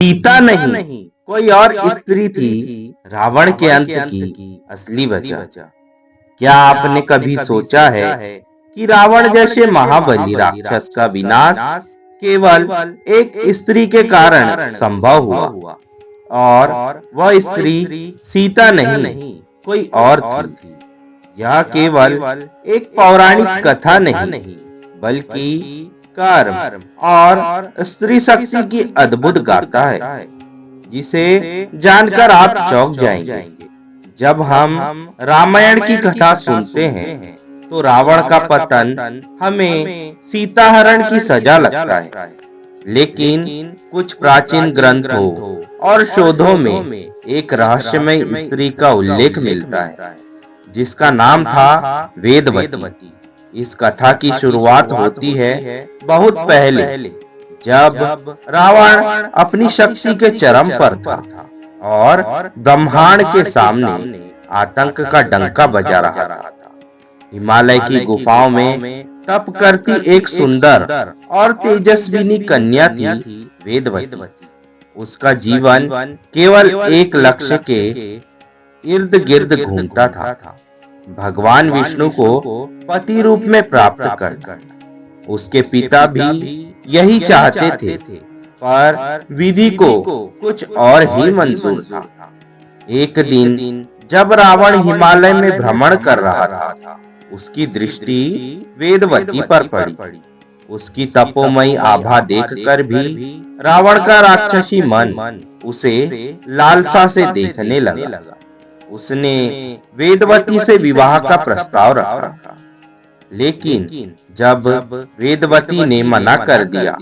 सीता नहीं कोई और स्त्री थी रावण के अंत की असली वजह। क्या आपने कभी सोचा है कि रावण जैसे महाबली राक्षस का विनाश केवल एक स्त्री के कारण संभव हुआ और वह स्त्री सीता नहीं कोई और थी। यह केवल एक पौराणिक कथा नहीं बल्कि कर्म और स्त्री शक्ति की अद्भुत गाथा है जिसे जानकर आप चौंक जाएंगे। जब हम रामायण की कथा सुनते हैं तो रावण का पतन हमें सीताहरण की सजा लगता है, लेकिन कुछ प्राचीन ग्रंथों और शोधों में एक रहस्यमय स्त्री का उल्लेख मिलता है जिसका नाम था वेदवती। इस कथा की शुरुआत होती है बहुत पहले, जब रावण अपनी शक्ति के चरम पर था और ब्रह्मांड के सामने आतंक का डंका बजा रहा था। हिमालय की गुफाओं में तप करती एक सुंदर और तेजस्विनी कन्या थी वेदवती। उसका जीवन केवल एक लक्ष्य के इर्द गिर्द घूमता था, भगवान विष्णु को पति रूप में प्राप्त कर। उसके पिता भी यही चाहते थे, पर विधि को कुछ और ही मंजूर था। एक दिन जब रावण हिमालय में भ्रमण कर रहा था, उसकी दृष्टि वेदवती पर पड़ी। उसकी तपोमयी आभा देखकर भी रावण का राक्षसी मन उसे लालसा से देखने लगा। उसने वेदवती से विवाह का प्रस्ताव रखा, लेकिन जब वेदवती ने मना कर दिया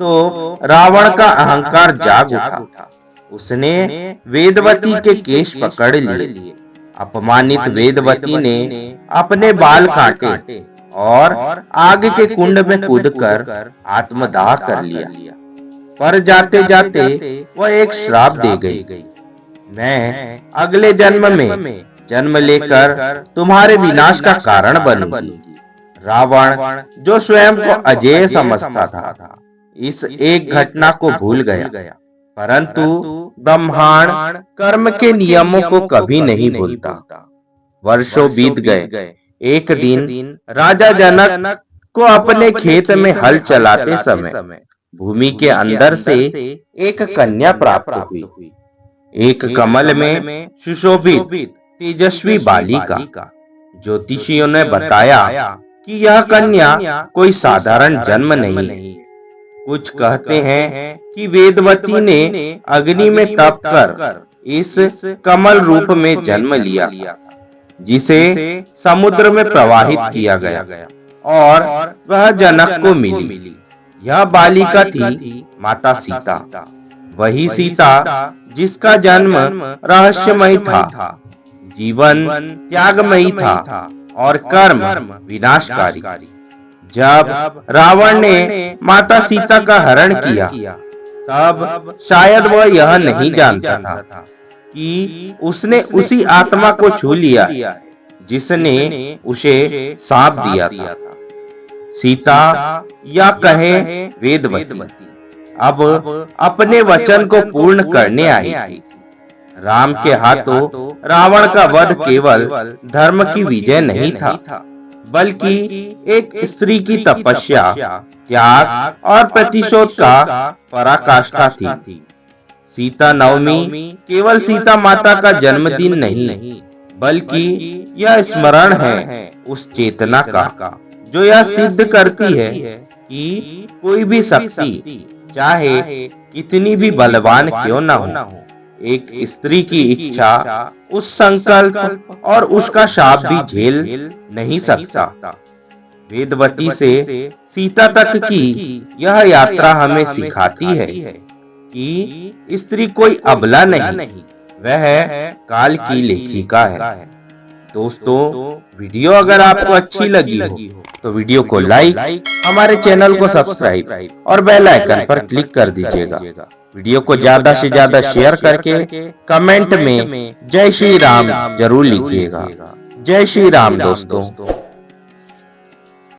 तो रावण का अहंकार जाग उठा। उसने वेदवती के केश पकड़ लिए। अपमानित वेदवती ने अपने बाल काटे और आग के कुंड में कूदकर आत्मदाह कर लिया। पर जाते जाते वह एक श्राप दे गई, मैं अगले जन्म में जन्म लेकर तुम्हारे विनाश का कारण बनूंगी। रावण जो स्वयं को अजेय समझता था, इस एक घटना को भूल गया, परंतु ब्रह्मांड कर्म के नियमों को कभी नहीं भूलता। वर्षों बीत गए। एक दिन राजा जनक को अपने खेत में हल चलाते समय भूमि के अंदर से एक कन्या प्राप्त हुई। एक कमल में सुशोभित तेजस्वी बालिका। ज्योतिषियों ने बताया कि यह कन्या कोई साधारण जन्म नहीं। कुछ कहते हैं कि वेदवती ने अग्नि में तप कर इस कमल रूप में जन्म लिया, जिसे समुद्र में प्रवाहित किया गया और वह जनक को मिली। यह बालिका थी माता सीता, वही सीता जिसका जन्म रहस्यमय था, जीवन त्यागमयी था और कर्म विनाशकारी। जब रावण ने माता सीता का हरण किया, तब शायद वह यह नहीं जानता था कि उसने उसी आत्मा को छू लिया जिसने उसे शाप दिया था। सीता या कहे वेदवती अब अपने वचन को पूर्ण करने आई थी। राम के हाथों रावण का वध केवल धर्म की विजय नहीं था, बल्कि एक स्त्री की तपस्या, त्याग और प्रतिशोध का पराकाष्ठा थी। सीता नवमी केवल सीता माता का जन्मदिन नहीं, बल्कि यह स्मरण है उस चेतना का जो यह सिद्ध करती है कि कोई भी शक्ति, चाहे कितनी भी बलवान क्यों न हो, एक स्त्री की इच्छा, उस संकल्प और उसका शाप भी झेल नहीं सकता। वेदवती से सीता तक की यह यात्रा हमें सिखाती है कि स्त्री कोई अबला नहीं, वह काल की लेखिका है। दोस्तों, वीडियो अगर आपको अच्छी लगी हो तो वीडियो को लाइक, हमारे चैनल को सब्सक्राइब और बेल आइकन पर क्लिक कर दीजिएगा। वीडियो को ज्यादा से ज्यादा शेयर करके कमेंट में जय श्री राम जरूर लिखिएगा। जय श्री राम दोस्तों।